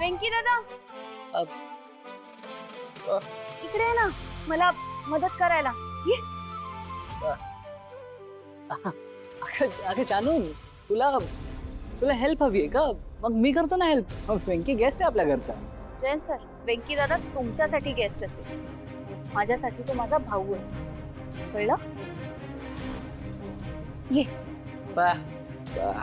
वेंकी दादा अ, अ, इकडे आहे ना, मला मदत करायला ये. अगं जानू, तुला तुला हेल्प हवी आहे का? मग मी करतो ना हेल्प. वेंकी गेस्ट आहे आपल्या घरचा. जयंत सर, वेंकी दादा तुमच्यासाठी गेस्ट असेल, माझ्यासाठी तो माझा भाऊ आहे, कळलं? ये. वाह, वाह.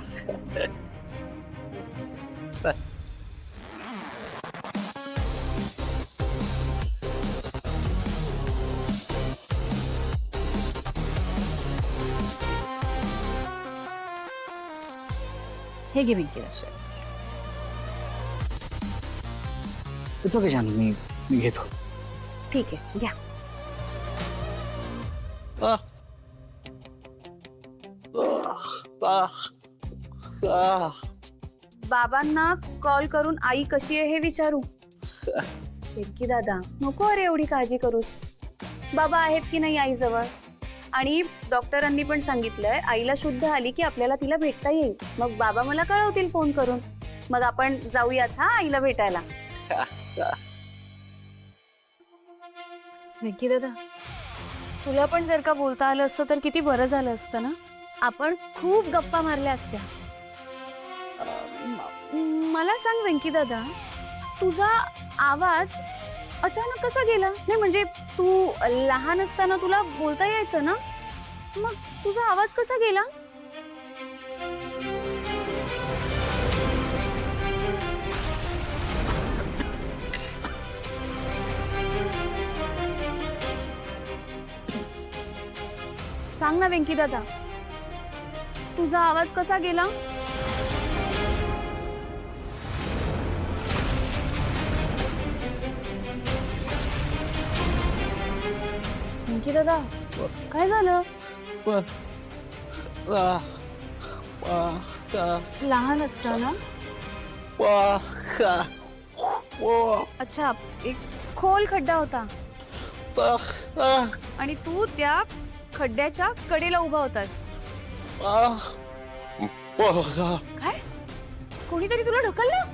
हे घे वेंकी दादा. इट्स ओके जानू, मी घेतो. ठीक आहे, घ्या. आह. आह. आह. बाबांना कॉल करून आई कशी आहे हे विचारू. वेंकी दादा नको अरे एवढी काळजी करूस. बाबा आहेत की नाही आई जवळ, आणि डॉक्टरांनी पण सांगितलंय आईला शुद्ध आली की आपल्याला तिला भेटता येईल. मग बाबा मला कळवतील फोन करून. मग आपण जाऊयात हा आईला भेटायला. वेंकी दादा, तुला पण जर का बोलता आलं असतं तर किती बरं झालं असतं ना. आपण खूप गप्पा मारल्या असत्या. मला सांग वेंकी दादा, तुझा आवाज अचानक कसा गेला? नाही म्हणजे तू लहान असताना तुला बोलता यायचं ना, मग तुझा आवाज कसा गेला? सांग ना वेंकी दादा, तुझा आवाज कसा गेला? वेंकी दादा, काय झालं? लहान असताना? अच्छा, एक खोल खड्डा होता आणि तू त्या खड्ड्याच्या कडेला उभा होतास. काय? कोणीतरी तुला ढकललं?